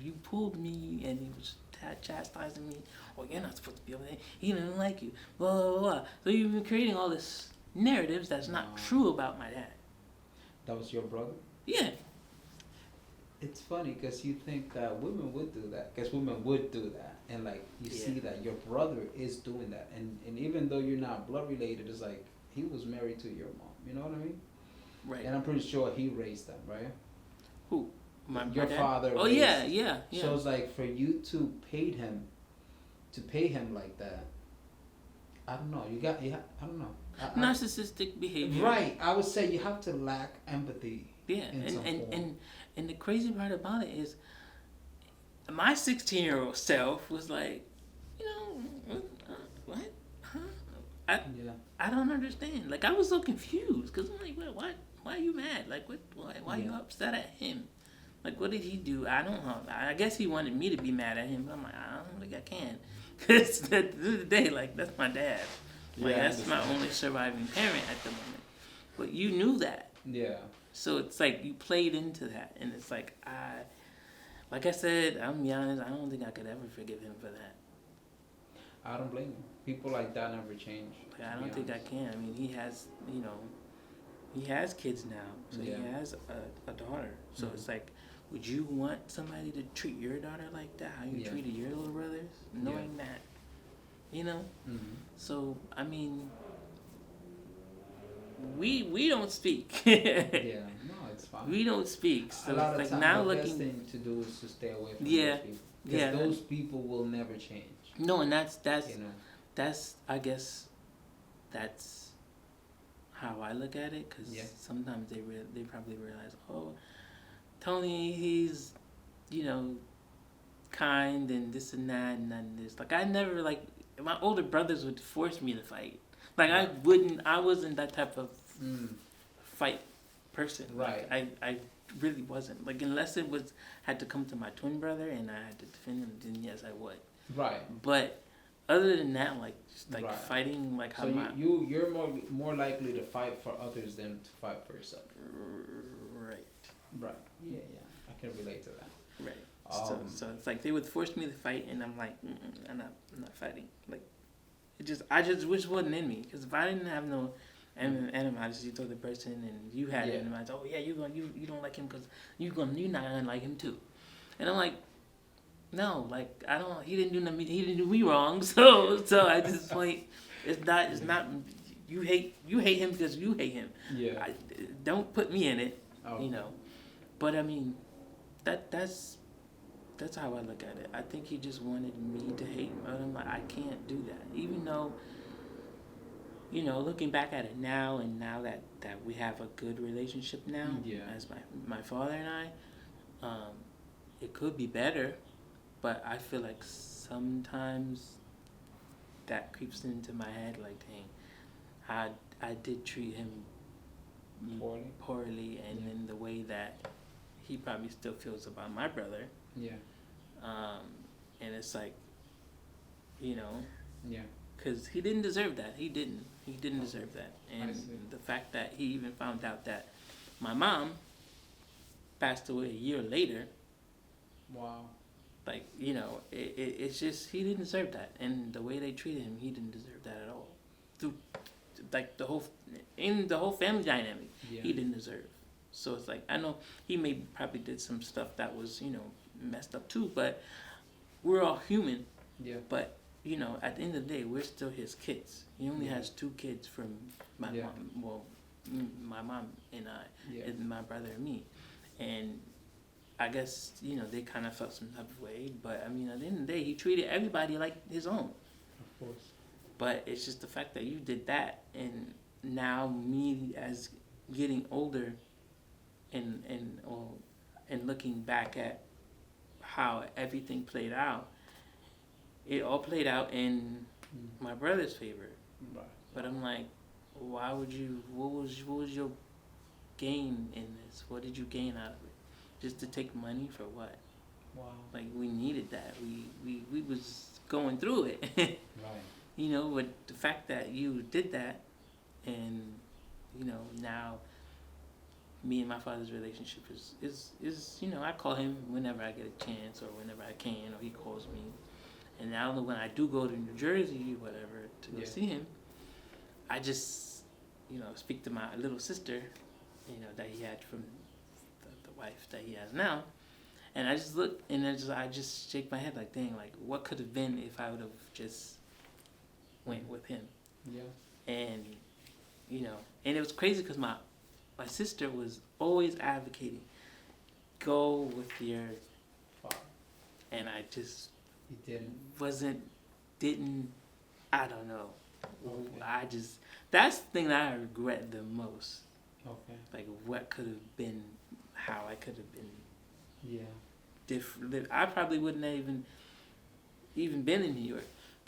S1: you pulled me, and he was chastising me. "Oh, you're not supposed to be over there. He didn't like you. Blah, blah, blah." So you've been creating all this narratives that's not true about my dad.
S2: That was your brother?
S1: Yeah.
S2: It's funny because you think that women would do that. Because women would do that. And, like, you see that your brother is doing that. And even though you're not blood related, it's like he was married to your mom. You know what I mean? Right. And I'm pretty sure he raised them, right?
S1: Who?
S2: Your
S1: dad?
S2: father.
S1: Oh, yeah.
S2: So it's like, for you to pay him like that, I don't know. I don't know.
S1: Narcissistic behavior.
S2: Right. I would say you have to lack empathy.
S1: Yeah, and the crazy part about it is, my 16-year-old self was like, what? Huh? I don't understand. Like, I was so confused, because I'm like, why are you mad? Like, why are you upset at him? Like, what did he do? I don't know. I guess he wanted me to be mad at him, but I'm like, I don't think I can. Because at the end of the day, like, that's my dad. Like, that's my only surviving parent at the moment. But you knew that. Yeah. So it's like you played into that, and it's like I said, I'm be honest, I don't think I could ever forgive him for that.
S2: I don't blame him. People like that never change.
S1: Like, I don't think I can. I mean, he has kids now, so he has a daughter. So it's like, would you want somebody to treat your daughter like that? How you treated your little brothers, knowing that, So I mean, we don't speak.
S2: No, it's fine.
S1: We don't speak. So
S2: a lot of
S1: like
S2: time,
S1: now
S2: the
S1: looking,
S2: best thing to do is to stay away from those people. Because those people will never change.
S1: No, and that's I guess that's how I look at it. Because sometimes they probably realize, oh, Thony, he's kind and this and that and then this. Like, I never, like, my older brothers would force me to fight. Like, I wasn't that type of fight person. Right. Like, I really wasn't. Like, unless it had to come to my twin brother and I had to defend him, then yes, I would. Right. But other than that, like, just like fighting, like, how
S2: so you're more likely to fight for others than to fight for yourself.
S1: Right.
S2: Right. Yeah. I can relate to that.
S1: Right. So it's like they would force me to fight, and I'm like, I'm not fighting. Like I just wish it wasn't in me, because if I didn't have no animosity toward the person, and you had animosity, oh yeah, you don't like him because you're not gonna like him too, and I'm like, no, like I don't. He didn't do me wrong. So at this point, it's not. You hate him because you hate him.
S2: Yeah.
S1: Don't put me in it.
S2: Oh.
S1: You know. But I mean, that's how I look at it. I think he just wanted me to hate him. And I'm like, I can't do that. Even though, looking back at it now, and now that we have a good relationship now, as my father and I, it could be better. But I feel like sometimes that creeps into my head, like, dang, I did treat him poorly, and in the way that he probably still feels about my brother.
S2: Yeah.
S1: And it's like,
S2: Yeah.
S1: because he didn't deserve that. He didn't deserve that. And the fact that he even found out that my mom passed away a year later.
S2: Wow.
S1: Like, it's just, he didn't deserve that. And the way they treated him, he didn't deserve that at all. Through, like, the whole family dynamic, he didn't deserve. So it's like, I know he probably did some stuff that was, messed up too, but we're all human.
S2: Yeah.
S1: But, at the end of the day, we're still his kids. He only has 2 kids from my mom, well, my mom and I, and my brother and me. And I guess, they kind of felt some type of way, but I mean, at the end of the day, he treated everybody like his own.
S2: Of course.
S1: But it's just the fact that you did that, and now me as getting older, and looking back at how everything played out, it all played out in my brother's favor.
S2: Right.
S1: But I'm like, why would you? What was your gain in this? What did you gain out of it? Just to take money for what?
S2: Wow.
S1: Like, we needed that. We was going through it.
S2: Right.
S1: But the fact that you did that, and now me and my father's relationship is I call him whenever I get a chance, or whenever I can, or he calls me. And now when I do go to New Jersey, whatever, to go see him, I just speak to my little sister, that he had from the wife that he has now, and I just look, and I just shake my head like, dang, like, what could have been if I would have just went with him.
S2: Yeah.
S1: And and it was crazy because my sister was always advocating, go with your father, and I just didn't. I don't know. Okay. That's the thing that I regret the most.
S2: Okay.
S1: Like, what could have been, how I could have been.
S2: Yeah.
S1: Different. I probably wouldn't have even been in New York.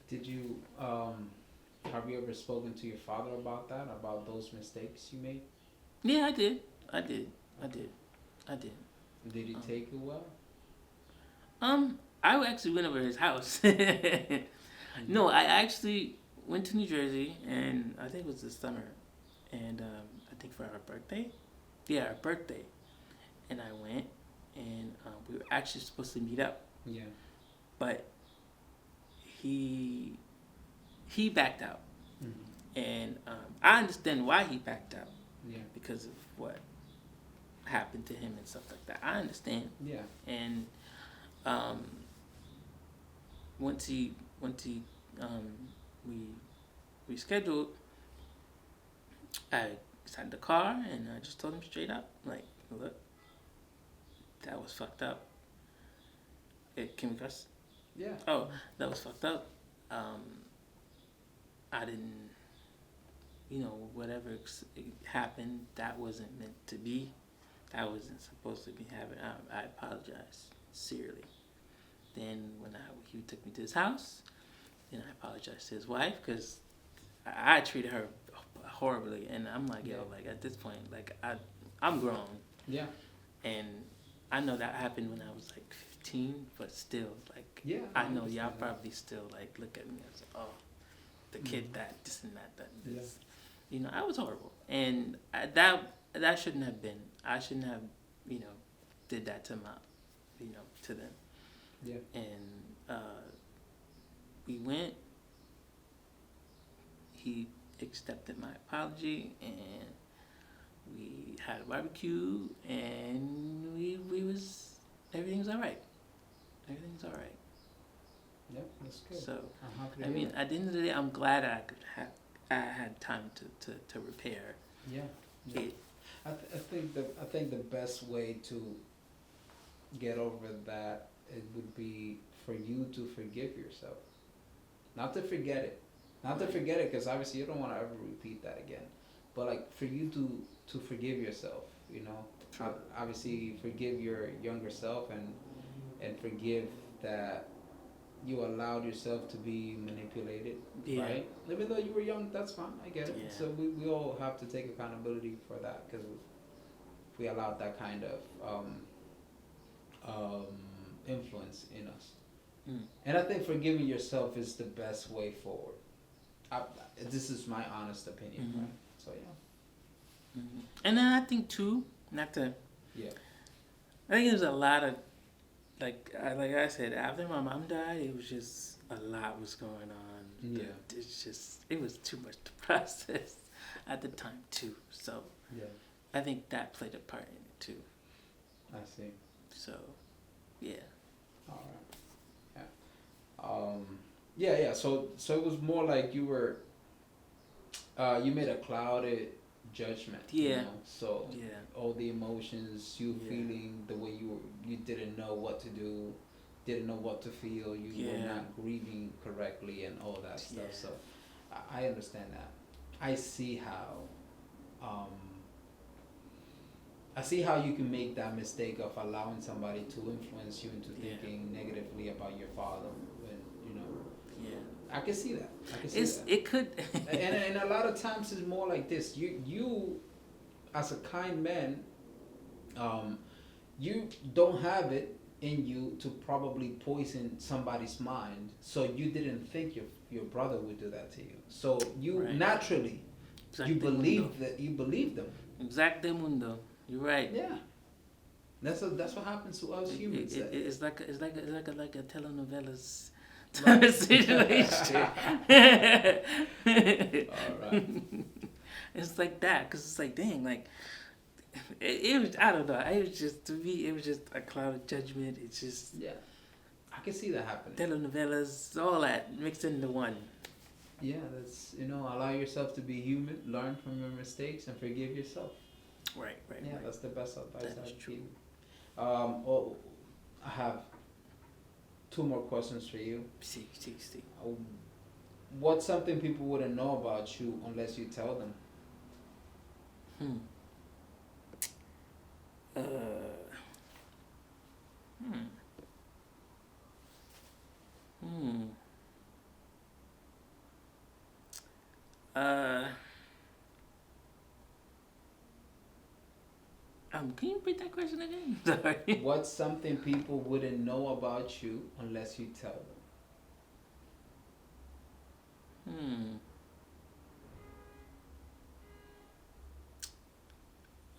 S2: Did you have you ever spoken to your father about that, about those mistakes you made?
S1: Yeah, I did.
S2: Did he take it well?
S1: I actually went over to his house. No, I actually went to New Jersey, and I think it was this summer, and I think for our birthday. Yeah, our birthday. And I went, and we were actually supposed to meet up.
S2: Yeah.
S1: But he backed out.
S2: Mm-hmm.
S1: And I understand why he backed out.
S2: Yeah.
S1: Because of what happened to him and stuff like that. I understand.
S2: Yeah.
S1: And once we rescheduled, I sat in the car and I just told him straight up, like, look, that was fucked up. Can we cuss?
S2: Yeah.
S1: Oh, that was fucked up. I didn't, whatever happened, that wasn't meant to be. That wasn't supposed to be happening. I apologize sincerely. Then when he took me to his house, then I apologized to his wife, because I treated her horribly, and I'm like, yo, like, at this point, like, I'm grown.
S2: Yeah.
S1: And I know that happened when I was like 15, but still, like,
S2: yeah,
S1: I know y'all probably still like look at me as, oh, the kid that this and that this. I was horrible, and that shouldn't have been. I shouldn't have, did that to my, to them.
S2: Yeah.
S1: And we went. He accepted my apology, and we had a barbecue, and we was everything's all right. Everything's all right.
S2: Yep, that's good.
S1: So
S2: I'm happy to
S1: I
S2: hear
S1: mean,
S2: that.
S1: at the end of the day, I'm glad I had time to repair
S2: Yeah. Yeah.
S1: it.
S2: I think the best way to get over that it would be for you to forgive yourself, not to forget it, not to
S1: Right.
S2: forget it, because obviously you don't want to ever repeat that again, but like for you to forgive yourself, you know.
S1: True.
S2: Obviously forgive your younger self and forgive that you allowed yourself to be manipulated,
S1: Yeah.
S2: right? Even though you were young, that's fine. I get it.
S1: Yeah.
S2: So we all have to take accountability for that because we allowed that kind of um, influence in us.
S1: Mm.
S2: And I think forgiving yourself is the best way forward. I, this is my honest opinion,
S1: Mhm.
S2: right? So yeah.
S1: Mhm. And then I think too, not to.
S2: Yeah.
S1: I think there's a lot of like I said, after my mom died, it was just a lot was going on.
S2: Yeah.
S1: It's just it was too much to process at the time too. So
S2: Yeah.
S1: I think that played a part in it too.
S2: I see.
S1: So yeah.
S2: All right. Yeah. Yeah. So it was more like you were. You made a clouded judgment. You
S1: Yeah.
S2: know? So
S1: Yeah.
S2: all the emotions, you
S1: Yeah.
S2: feeling the way you didn't know what to do, didn't know what to feel. You were
S1: Yeah.
S2: not grieving correctly and all that stuff.
S1: Yeah.
S2: So I understand that. I see how. Um, I see how you can make that mistake of allowing somebody to influence you into
S1: Yeah.
S2: thinking negatively about your father. When you know,
S1: Yeah.
S2: I can see that. I can see
S1: It's
S2: that.
S1: it could.
S2: And a lot of times it's more like this. You as a kind man, you don't have it in you to probably poison somebody's mind. So you didn't think your brother would do that to you. So you
S1: Right.
S2: naturally you
S1: Exacte
S2: believe
S1: mundo.
S2: that you believe them.
S1: Exacte mundo. You're right.
S2: Yeah. That's what happens to us humans.
S1: It's like a telenovelas
S2: Right.
S1: situation.
S2: All right.
S1: It's like that because it's like dang, like it was. I don't know. It was just to me. It was just a cloud of judgment. It's just
S2: Yeah. I can see that happening.
S1: telenovelas, all that mixed into one.
S2: Yeah, that's allow yourself to be human, learn from your mistakes, and forgive yourself.
S1: Right.
S2: Yeah,
S1: Right.
S2: that's the best advice
S1: That is
S2: I'd
S1: true.
S2: give. Oh, I have two more questions for you.
S1: See.
S2: Uh, What's something people wouldn't know about you unless you tell them?
S1: Hmm. Uh. Hmm. Hmm. Uh. Can you repeat that question again? Sorry.
S2: What's something people wouldn't know about you unless you tell them?
S1: Hmm.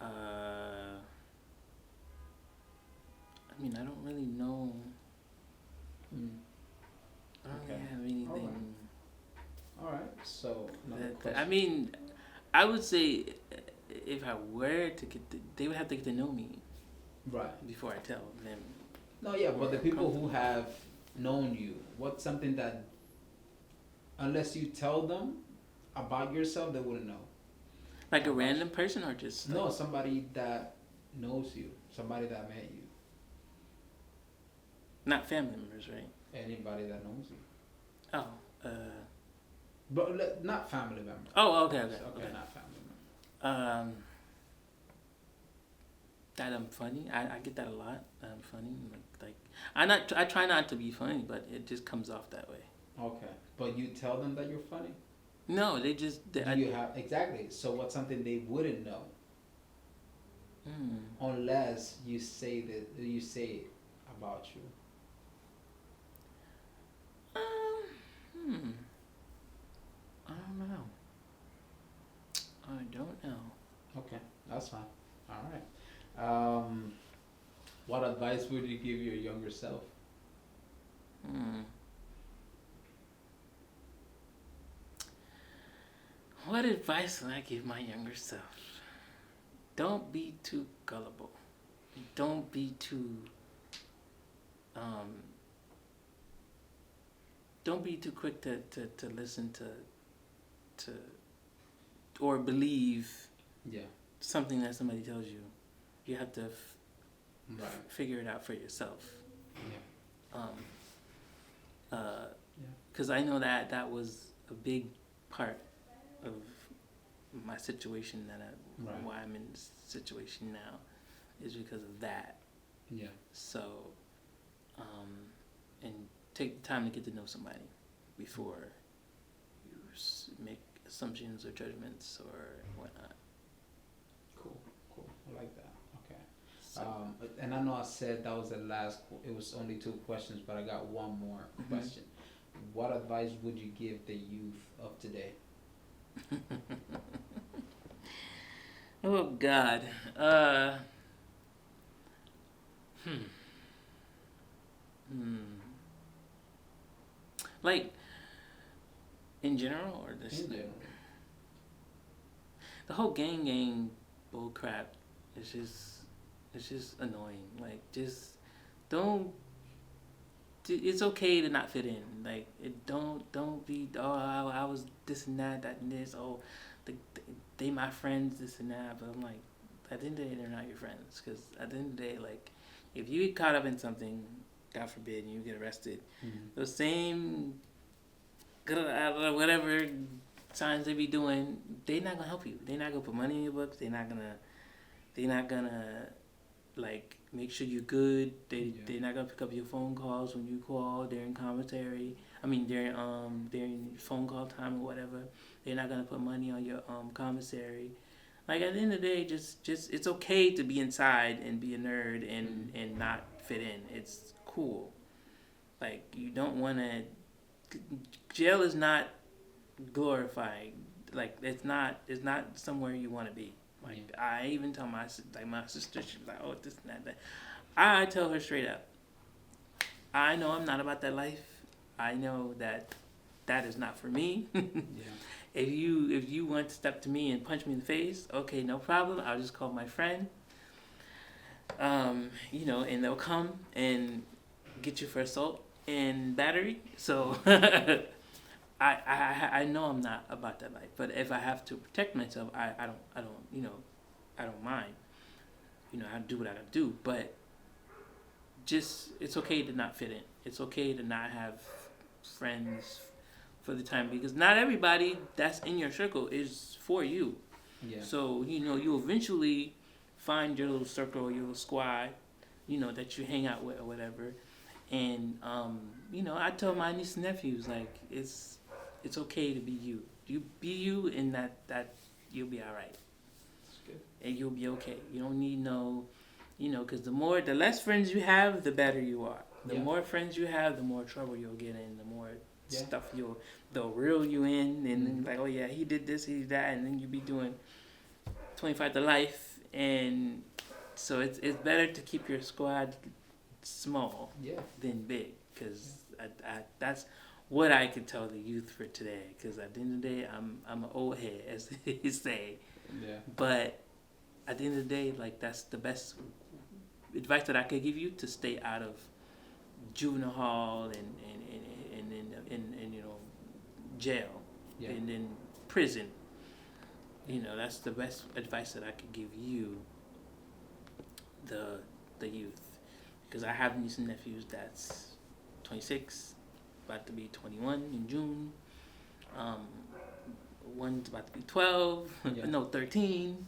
S1: I mean, I don't really know.
S2: Hmm.
S1: I don't
S2: Okay.
S1: really have anything.
S2: All right. So another
S1: I
S2: question.
S1: mean, I would say if I were to they would have to get to know me
S2: Right.
S1: before I tell them.
S2: No, yeah, but
S1: Or
S2: the people who
S1: comfortable.
S2: have known you, what's something that unless you tell them about yourself, they wouldn't know?
S1: Like a random person or just like,
S2: No, somebody that knows you, somebody that met you,
S1: not family members, right?
S2: anybody that knows you.
S1: Oh,
S2: But not family member.
S1: oh, okay,
S2: Not family member.
S1: That I'm funny. I get that a lot. That I'm funny. I try not to be funny, but it just comes off that way.
S2: Okay, but you tell them that you're funny.
S1: No, they just.
S2: Do you have exactly? So what's something they wouldn't know unless you say it about you?
S1: I don't know. I don't know.
S2: Okay, that's fine. All right. What advice would you give your younger self?
S1: Hmm. What advice would I give my younger self? Don't be too gullible. Don't be too um, don't be too quick to listen to or believe
S2: Yeah.
S1: something that somebody tells you. You have to
S2: Right.
S1: figure it out for yourself.
S2: Yeah.
S1: Um,
S2: Yeah.
S1: because I know that that was a big part of my situation
S2: Right.
S1: why I'm in this situation now is because of that.
S2: Yeah.
S1: So, and take the time to get to know somebody before you make assumptions or judgments or whatnot.
S2: Cool. Cool. I like that. Okay.
S1: So,
S2: And I know I said that was the last. It was only 2 questions, but I got one more question. What advice would you give the youth of today?
S1: oh God. Hmm. Hmm. Like in general, or this
S2: In general.
S1: the whole gang bull crap is just annoying. Like just don't. It's okay to not fit in. Like it don't be I was this and that and this. Oh, the, they my friends this and that. But I'm like, at the end of the day, they're not your friends. Because at the end of the day, like if you get caught up in something, God forbid, and you get arrested, those same whatever signs they be doing, they not gonna help you. They not gonna put money in your books. They not gonna like make sure you're good. They're not gonna pick up your phone calls when you call during commentary. I mean during phone call time or whatever. They're not gonna put money on your commissary. Like at the end of the day, just it's okay to be inside and be a nerd and not fit in. It's cool. Like you don't want to. Jail is not glorified. Like it's not somewhere you want to be. Like I even tell my sister, she was like, oh this and that. I tell her straight up. I know I'm not about that life. I know that is not for me.
S2: Yeah.
S1: If you want to step to me and punch me in the face, okay, no problem. I'll just call my friend. And they'll come and get you for assault and battery. So I know I'm not about that life. But if I have to protect myself, I don't mind. I do what I gotta do. But just it's okay to not fit in. It's okay to not have friends for the time because not everybody that's in your circle is for you.
S2: Yeah.
S1: So you eventually find your little circle, your little squad, that you hang out with or whatever. And I tell my nieces and nephews like it's okay to be you. You be you, and that you'll be all right.
S2: That's good.
S1: And you'll be okay. You don't need no, because the less friends you have, the better you are. The more friends you have, the more trouble you'll get in. The more stuff they'll reel you in, and then like, oh yeah, he did this, he did that, and then you be doing 25 to life, and so it's better to keep your squad small than big, because that's what I could tell the youth for today. Because at the end of the day, I'm an old head, as they say.
S2: Yeah.
S1: But at the end of the day, like that's the best advice that I could give you to stay out of juvenile hall and jail and then prison. That's the best advice that I could give you, the youth, because I have nieces and nephews that's 26, about to be 21 in June. One's about to be 12, no 13.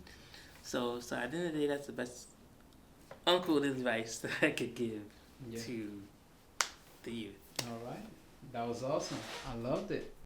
S1: So at the end of the day, that's the best uncle advice that I could give to the youth.
S2: All right. That was awesome. I loved it.